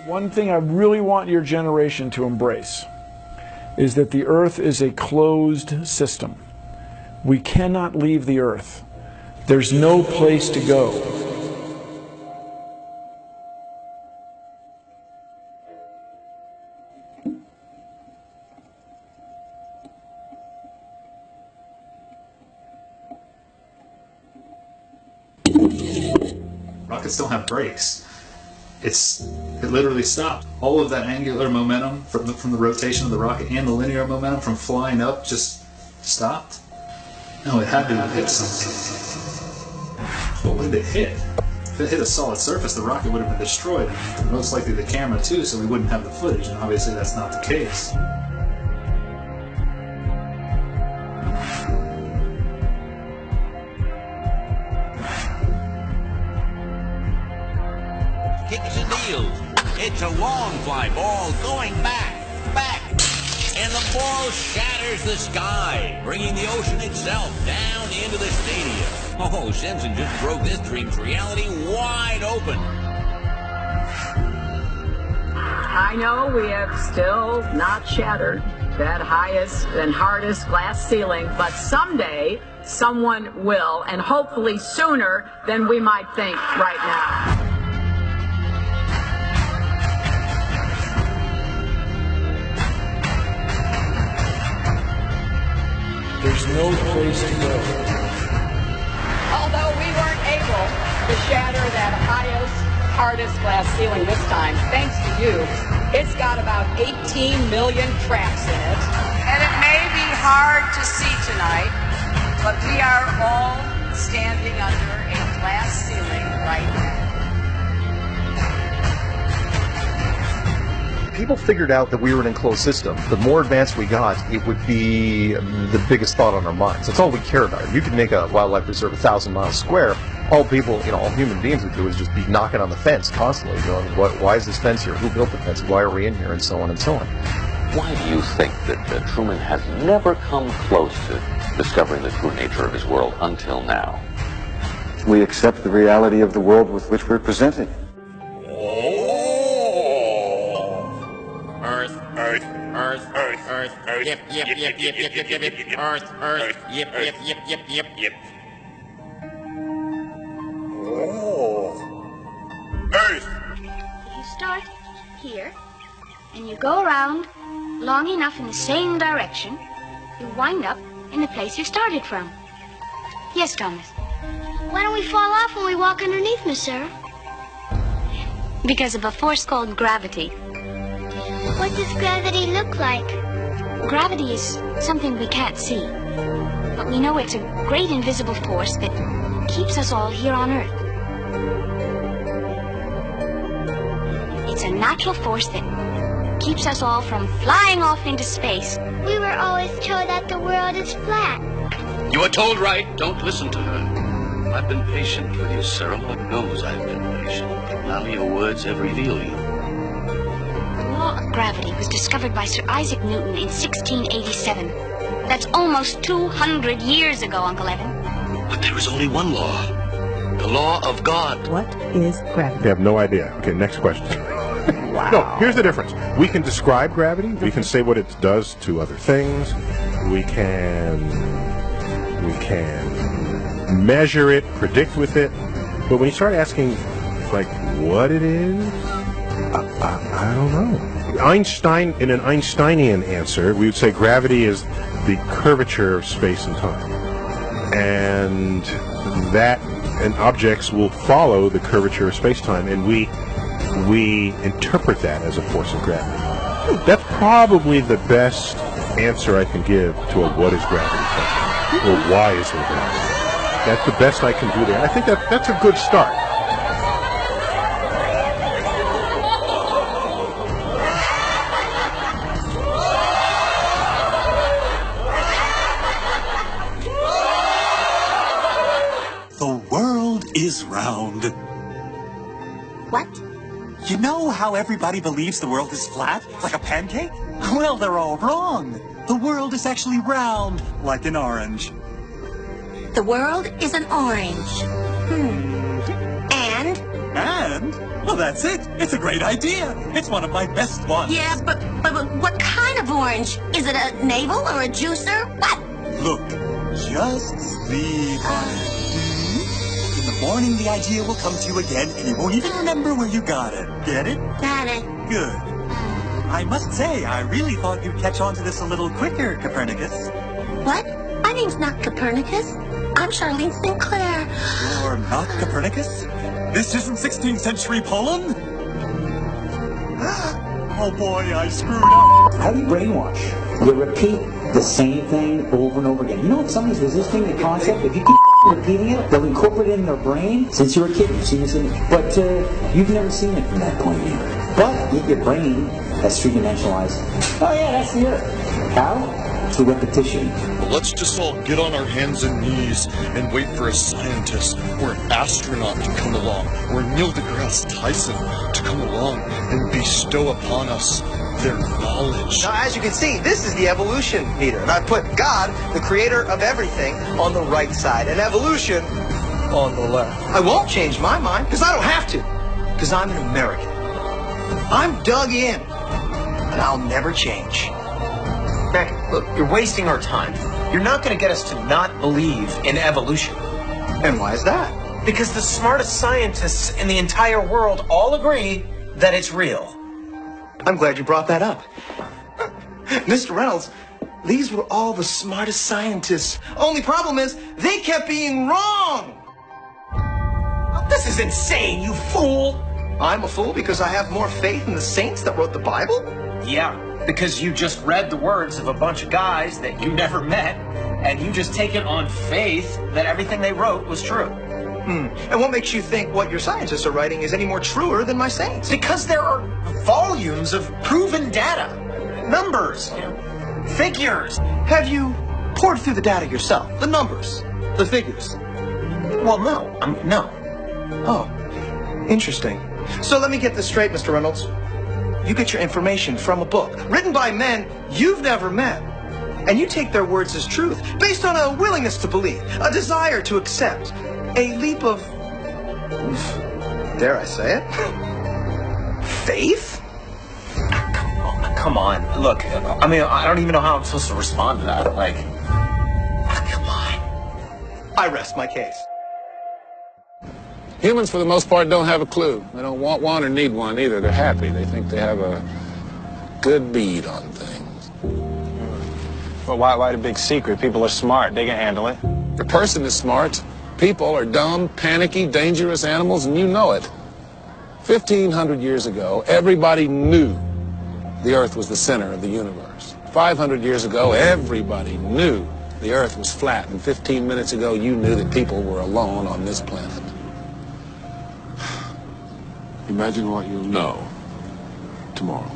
One thing I really want your generation to embrace is that the Earth is a closed system. We cannot leave the Earth. There's no place to go. Rockets don't have brakes. It literally stopped. All of that angular momentum from the rotation of the rocket and the linear momentum from flying up just stopped. No, it had to have hit something. But what did it hit? If it hit a solid surface, the rocket would have been destroyed, and most likely the camera too, so we wouldn't have the footage, and obviously that's not the case. Kicks and deals. It's a long fly ball going back. And the ball shatters the sky, bringing the ocean itself down into the stadium. Oh, Simpson just broke this dream's reality wide open. I know we have still not shattered that highest and hardest glass ceiling, but someday someone will, and hopefully sooner than we might think right now. There's no place to go. Although we weren't able to shatter that highest, hardest glass ceiling this time, thanks to you, it's got about 18 million cracks in it. And it may be hard to see tonight, but we are all standing under a glass ceiling right now. People figured out that we were an enclosed system. The more advanced we got, it would be the biggest thought on our minds. That's all we care about. You could make a wildlife reserve 1,000 miles square. All people, all human beings would do is just be knocking on the fence constantly, going, why is this fence here? Who built the fence? Why are we in here? And so on and so on. Why do you think that Truman has never come close to discovering the true nature of his world until now? We accept the reality of the world with which we're presented. Earth, yep, Earth, yep. Oh. Earth. You start here, and you go around long enough in the same direction, you wind up in the place you started from. Yes, Thomas? Why don't we fall off when we walk underneath, Miss Sarah? Because of a force called gravity. What does gravity look like? Gravity is something we can't see, but we know it's a great invisible force that keeps us all here on Earth. It's a natural force that keeps us all from flying off into space. We were always told that the world is flat. You were told right. Don't listen to her. I've been patient with you, Sarah. Lord knows I've been patient. None of your words have revealed you. The law of gravity was discovered by Sir Isaac Newton in 1687. That's almost 200 years ago, Uncle Evan. But there is only one law. The law of God. What is gravity? They have no idea. Okay, next question. Wow. No, here's the difference. We can describe gravity. We can say what it does to other things. We can measure it, predict with it. But when you start asking, like, what it is, I don't know. Einstein, in an Einsteinian answer, we would say gravity is the curvature of space and time. And objects will follow the curvature of space-time, and we interpret that as a force of gravity. That's probably the best answer I can give to a what is gravity question, or why is there gravity. That's the best I can do there. I think that's a good start. The world is round. What? You know how everybody believes the world is flat, like a pancake? Well, they're all wrong. The world is actually round, like an orange. The world is an orange. And? And? Well, that's it. It's a great idea. It's one of my best ones. Yeah, but what kind of orange? Is it a navel or a juicer? What? Look, just sleep on it. In the morning, the idea will come to you again, and you won't even remember where you got it. Get it? Got it. Good. I must say, I really thought you'd catch on to this a little quicker, Copernicus. What? My name's not Copernicus. I'm Charlene Sinclair. You're not Copernicus? This isn't 16th century Poland? Oh boy, I screwed up. How do you brainwash? You repeat the same thing over and over again. You know if somebody's resisting the concept, if you keep repeating it, they'll incorporate it in their brain. Since you were a kid, you've seen this in it. But you've never seen it from that point of view. But yet your brain has three-dimensionalized. Oh yeah, that's the Earth. How? Through repetition. Well, let's just all get on our hands and knees and wait for a scientist or an astronaut to come along, or Neil deGrasse Tyson to come along and bestow upon us their knowledge. Now, as you can see, this is the evolution meter, and I put God, the creator of everything, on the right side, and evolution on the left. I won't change my mind, because I don't have to, because I'm an American. I'm dug in, and I'll never change. Mac, look, you're wasting our time. You're not going to get us to not believe in evolution. And why is that? Because the smartest scientists in the entire world all agree that it's real. I'm glad you brought that up. Mr. Reynolds, these were all the smartest scientists. Only problem is, they kept being wrong. This is insane, you fool. I'm a fool because I have more faith in the saints that wrote the Bible? Yeah. Because you just read the words of a bunch of guys that you never met, and you just take it on faith that everything they wrote was true. And what makes you think what your scientists are writing is any more truer than my saints? Because there are volumes of proven data, numbers, figures. Have you poured through the data yourself? The numbers, the figures? Well, no. No. Oh, interesting. So let me get this straight, Mr. Reynolds. You get your information from a book written by men you've never met. And you take their words as truth based on a willingness to believe, a desire to accept, a leap of, dare I say it, faith? Come on. Look, I mean, I don't even know how I'm supposed to respond to that. Like, come on. I rest my case. Humans, for the most part, don't have a clue. They don't want one or need one either. They're happy. They think they have a good bead on things. Well, why the big secret? People are smart. They can handle it. The person is smart. People are dumb, panicky, dangerous animals, and you know it. 1,500 years ago, everybody knew the Earth was the center of the universe. 500 years ago, everybody knew the Earth was flat. And 15 minutes ago, you knew that people were alone on this planet. Imagine what you'll know tomorrow.